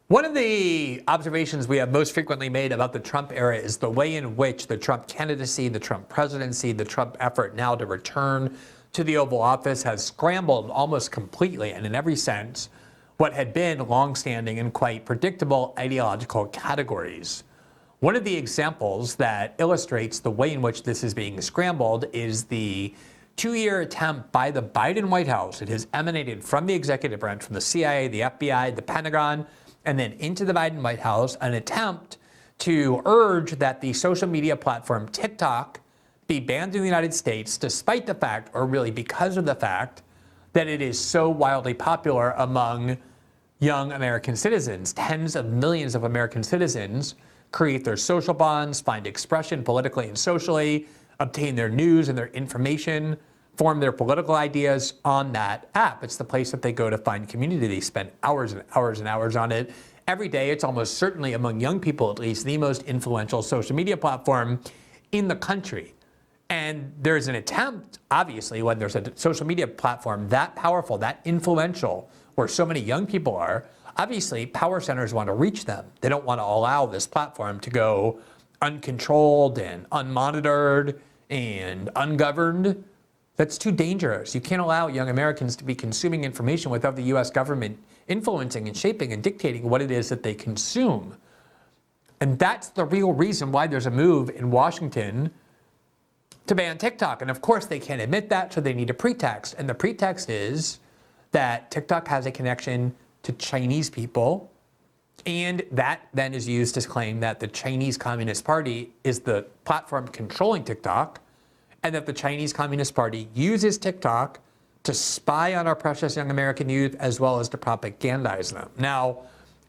One of the observations we have most frequently made about the Trump era is the way in which the Trump candidacy, the Trump presidency, the Trump effort now to return to the Oval Office has scrambled almost completely, and in every sense, what had been longstanding and quite predictable ideological categories. One of the examples that illustrates the way in which this is being scrambled is the 2-year attempt by the Biden White House. It has emanated from the executive branch, from the CIA, the FBI, the Pentagon, and then into the Biden White House, an attempt to urge that the social media platform TikTok be banned in the United States, despite the fact, or really because of the fact, that it is so wildly popular among young American citizens. Tens of millions of American citizens create their social bonds, find expression politically and socially, obtain their news and their information, form their political ideas on that app. It's the place that they go to find community. They spend hours and hours and hours on it. Every day, it's almost certainly, among young people at least, the most influential social media platform in the country. And there's an attempt, obviously, when there's a social media platform that powerful, that influential, where so many young people are, obviously power centers want to reach them. They don't want to allow this platform to go uncontrolled and unmonitored and ungoverned. That's too dangerous. You can't allow young Americans to be consuming information without the US government influencing and shaping and dictating what it is that they consume. And that's the real reason why there's a move in Washington to ban TikTok. And of course they can't admit that, so they need a pretext. And the pretext is that TikTok has a connection to Chinese people, and that then is used to claim that the Chinese Communist Party is the platform controlling TikTok, and that the Chinese Communist Party uses TikTok to spy on our precious young American youth as well as to propagandize them. Now,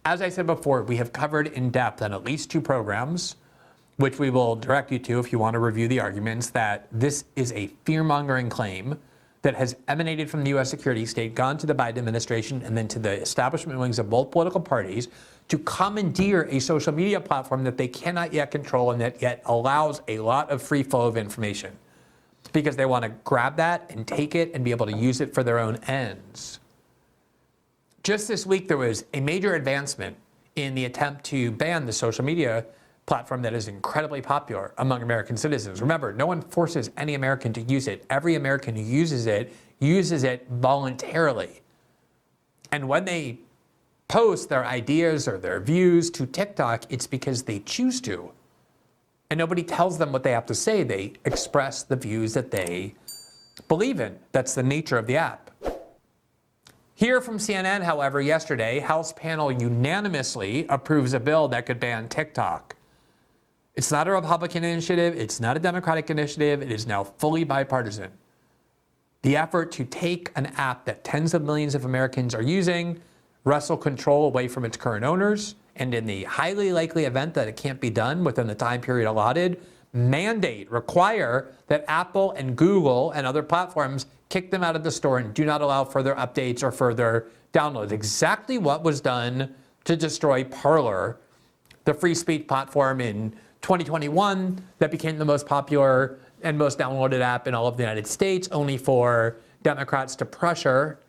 as I said before, we have covered in depth on at least 2 programs, which we will direct you to if you want to review the arguments, that this is a fear-mongering claim that has emanated from the U.S. security state, gone to the Biden administration, and then to the establishment wings of both political parties to commandeer a social media platform that they cannot yet control and that yet allows a lot of free flow of information, because they want to grab that and take it and be able to use it for their own ends. Just this week, there was a major advancement in the attempt to ban the social media platform that is incredibly popular among American citizens. Remember, no one forces any American to use it. Every American who uses it voluntarily. And when they post their ideas or their views to TikTok, it's because they choose to. And nobody tells them what they have to say. They express the views that they believe in. That's the nature of the app. Here from CNN, however, yesterday, House panel unanimously approves a bill that could ban TikTok. It's not a Republican initiative. It's not a Democratic initiative. It is now fully bipartisan. The effort to take an app that tens of millions of Americans are using, wrestle control away from its current owners, and in the highly likely event that it can't be done within the time period allotted, require that Apple and Google and other platforms kick them out of the store and do not allow further updates or further downloads. Exactly what was done to destroy Parler, the free speech platform in 2021 that became the most popular and most downloaded app in all of the United States, only for Democrats to pressure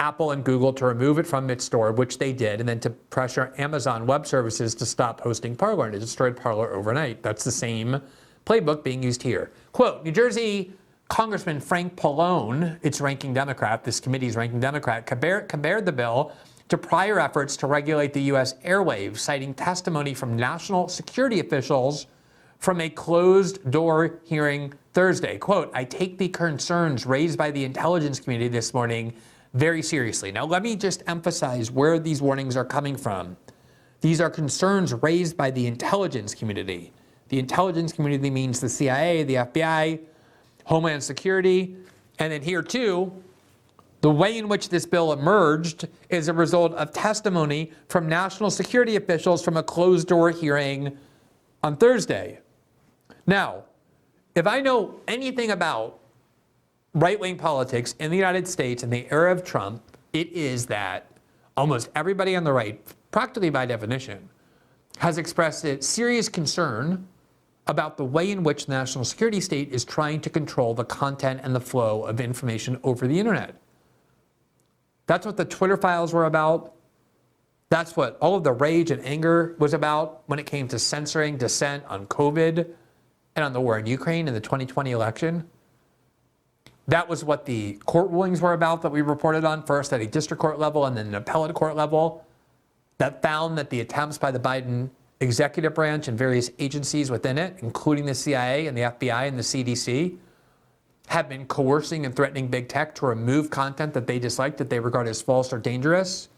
Apple and Google to remove it from its store, which they did, and then to pressure Amazon Web Services to stop hosting Parler, and it destroyed Parler overnight. That's the same playbook being used here. Quote, New Jersey Congressman Frank Pallone, its ranking Democrat, this committee's ranking Democrat, compared the bill to prior efforts to regulate the U.S. airwaves, citing testimony from national security officials from a closed-door hearing Thursday. Quote, I take the concerns raised by the intelligence community this morning very seriously. Now, let me just emphasize where these warnings are coming from. These are concerns raised by the intelligence community. The intelligence community means the CIA, the FBI, Homeland Security, and then here too, the way in which this bill emerged is a result of testimony from national security officials from a closed-door hearing on Thursday. Now, if I know anything about right-wing politics in the United States in the era of Trump, it is that almost everybody on the right, practically by definition, has expressed a serious concern about the way in which the national security state is trying to control the content and the flow of information over the internet. That's what the Twitter files were about. That's what all of the rage and anger was about when it came to censoring dissent on COVID and on the war in Ukraine in the 2020 election. That was what the court rulings were about that we reported on, first at a district court level and then an appellate court level, that found that the attempts by the Biden executive branch and various agencies within it, including the CIA and the FBI and the CDC, have been coercing and threatening big tech to remove content that they dislike, that they regard as false or dangerous.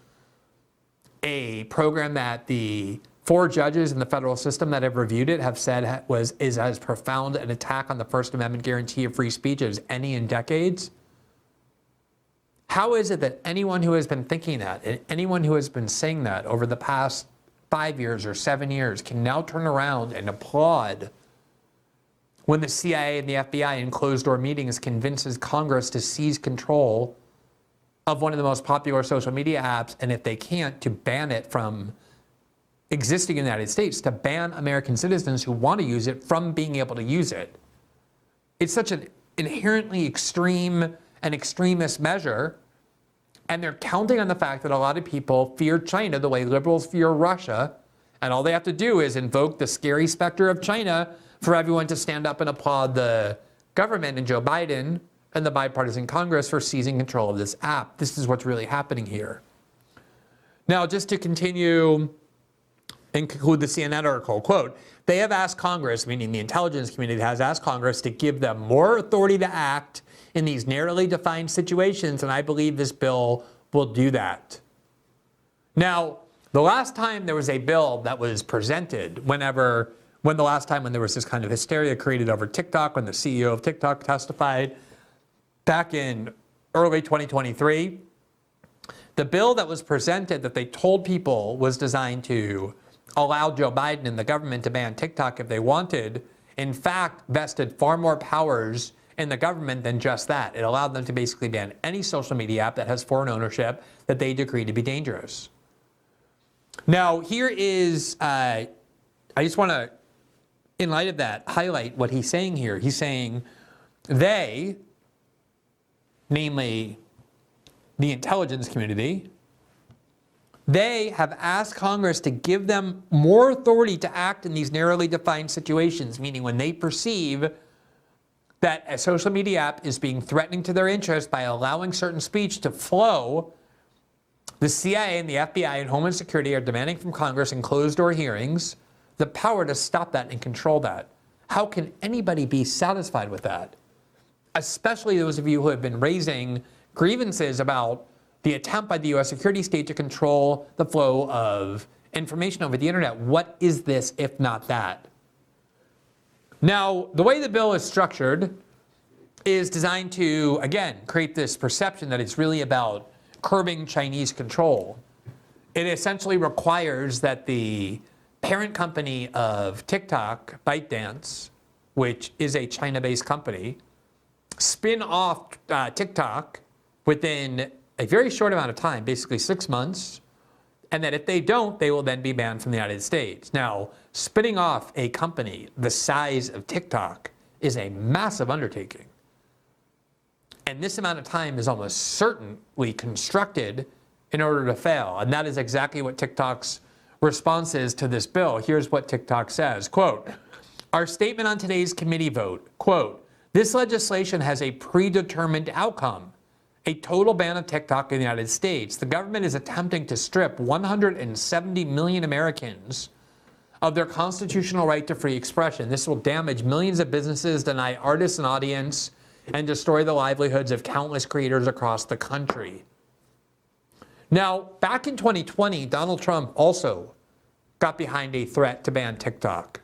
A program that the 4 judges in the federal system that have reviewed it have said is as profound an attack on the First Amendment guarantee of free speech as any in decades. How is it that anyone who has been thinking that and anyone who has been saying that over the past 5 years or 7 years can now turn around and applaud when the CIA and the FBI in closed-door meetings convinces Congress to seize control of one of the most popular social media apps, and if they can't, to ban it from existing in the United States, to ban American citizens who want to use it from being able to use it? It's such an inherently extreme and extremist measure, and they're counting on the fact that a lot of people fear China the way liberals fear Russia, and all they have to do is invoke the scary specter of China for everyone to stand up and applaud the government and Joe Biden and the bipartisan Congress for seizing control of this app. This is what's really happening here. Now, just to continue and conclude the CNN article, quote, they have asked Congress, meaning the intelligence community has asked Congress, to give them more authority to act in these narrowly defined situations, and I believe this bill will do that. Now, the last time there was a bill that was presented, when the last time when there was this kind of hysteria created over TikTok, when the CEO of TikTok testified back in early 2023, the bill that was presented that they told people was designed to allow Joe Biden and the government to ban TikTok if they wanted, in fact, vested far more powers in the government than just that. It allowed them to basically ban any social media app that has foreign ownership that they decree to be dangerous. Now, here is, I just want to, in light of that, highlight what he's saying here. He's saying they, namely the intelligence community, they have asked Congress to give them more authority to act in these narrowly defined situations, meaning when they perceive that a social media app is being threatening to their interest by allowing certain speech to flow, the CIA and the FBI and Homeland Security are demanding from Congress in closed-door hearings the power to stop that and control that. How can anybody be satisfied with that? Especially those of you who have been raising grievances about the attempt by the U.S. security state to control the flow of information over the internet. What is this if not that? Now, the way the bill is structured is designed to, again, create this perception that it's really about curbing Chinese control. It essentially requires that the parent company of TikTok, ByteDance, which is a China-based company, spin off TikTok within a very short amount of time, basically 6 months, and that if they don't, they will then be banned from the United States. Now, spinning off a company the size of TikTok is a massive undertaking. And this amount of time is almost certainly constructed in order to fail. And that is exactly what TikTok's response is to this bill. Here's what TikTok says, quote, our statement on today's committee vote, quote, this legislation has a predetermined outcome, a total ban of TikTok in the United States. The government is attempting to strip 170 million Americans of their constitutional right to free expression. This will damage millions of businesses, deny artists an audience, and destroy the livelihoods of countless creators across the country. Now, back in 2020, Donald Trump also got behind a threat to ban TikTok.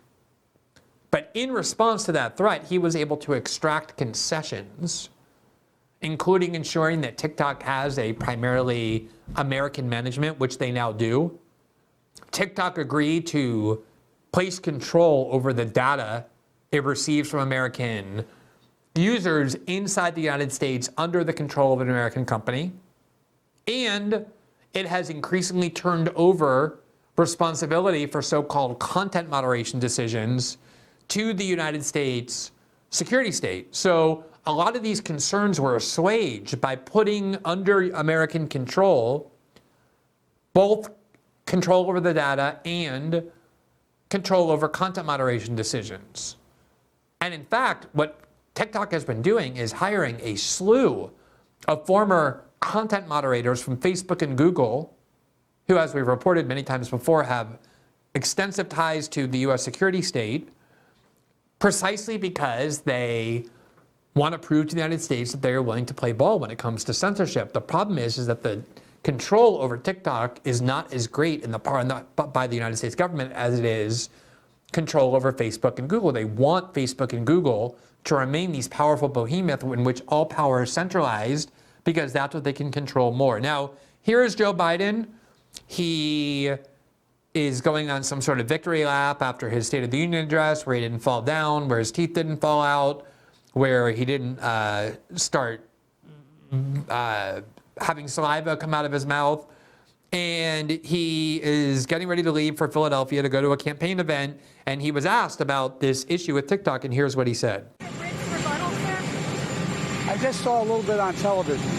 But in response to that threat, he was able to extract concessions, including ensuring that TikTok has a primarily American management, which they now do. TikTok agreed to place control over the data it receives from American users inside the United States under the control of an American company. And it has increasingly turned over responsibility for so-called content moderation decisions to the United States security state. So a lot of these concerns were assuaged by putting under American control both control over the data and control over content moderation decisions. And in fact, what TikTok has been doing is hiring a slew of former content moderators from Facebook and Google, who, as we've reported many times before, have extensive ties to the US security state, precisely because they want to prove to the United States that they are willing to play ball when it comes to censorship. The problem is that the control over TikTok is not as great by the United States government as it is control over Facebook and Google. They want Facebook and Google to remain these powerful behemoths in which all power is centralized, because that's what they can control more. Now, here is Joe Biden. He is going on some sort of victory lap after his State of the Union address, where he didn't fall down, where his teeth didn't fall out, where he didn't start having saliva come out of his mouth. And he is getting ready to leave for Philadelphia to go to a campaign event. And he was asked about this issue with TikTok, and here's what he said. I just saw a little bit on television.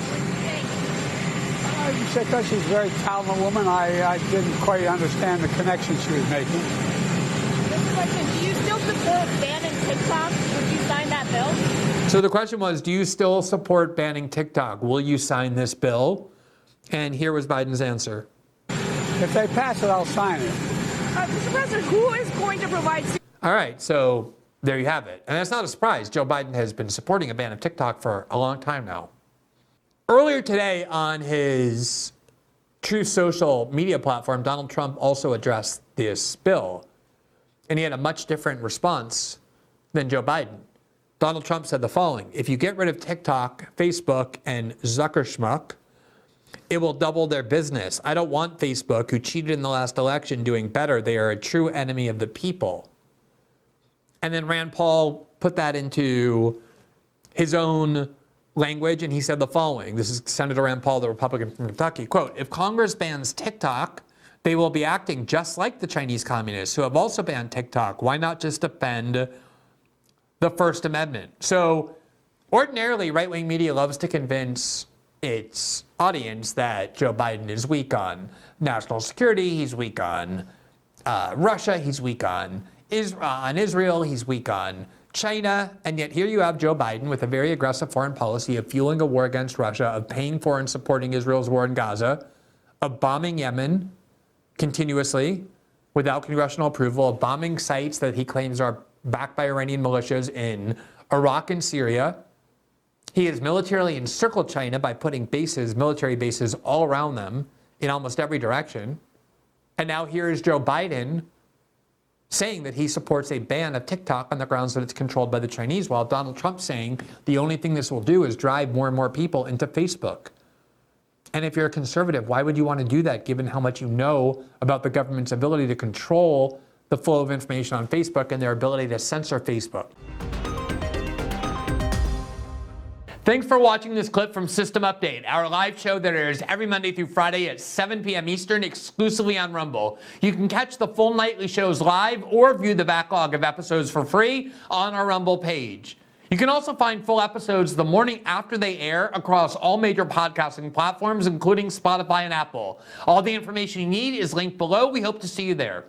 Because she's a very talented woman, I didn't quite understand the connection she was making. This question, do you still support banning TikTok? Would you sign that bill? So the question was, do you still support banning TikTok? Will you sign this bill? And here was Biden's answer. If they pass it, I'll sign it. Mr. President, who is going to provide... All right, so there you have it. And that's not a surprise. Joe Biden has been supporting a ban of TikTok for a long time now. Earlier today on his Truth Social media platform, Donald Trump also addressed this bill. And he had a much different response than Joe Biden. Donald Trump said the following: if you get rid of TikTok, Facebook, and Zuckerschmuck, it will double their business. I don't want Facebook, who cheated in the last election, doing better. They are a true enemy of the people. And then Rand Paul put that into his own language, and he said the following. This is Senator Rand Paul, the Republican from Kentucky. Quote, if Congress bans TikTok, they will be acting just like the Chinese communists who have also banned TikTok. Why not just defend the First Amendment? So ordinarily, right-wing media loves to convince its audience that Joe Biden is weak on national security, he's weak on Russia, he's weak on Israel, he's weak on China, and yet here you have Joe Biden with a very aggressive foreign policy of fueling a war against Russia, of paying for and supporting Israel's war in Gaza, of bombing Yemen continuously without congressional approval, of bombing sites that he claims are backed by Iranian militias in Iraq and Syria. He has militarily encircled China by putting military bases all around them in almost every direction. And now here is Joe Biden saying that he supports a ban of TikTok on the grounds that it's controlled by the Chinese, while Donald Trump saying the only thing this will do is drive more and more people into Facebook. And if you're a conservative, why would you want to do that, given how much you know about the government's ability to control the flow of information on Facebook and their ability to censor Facebook? Thanks for watching this clip from System Update, our live show that airs every Monday through Friday at 7 p.m. Eastern, exclusively on Rumble. You can catch the full nightly shows live or view the backlog of episodes for free on our Rumble page. You can also find full episodes the morning after they air across all major podcasting platforms, including Spotify and Apple. All the information you need is linked below. We hope to see you there.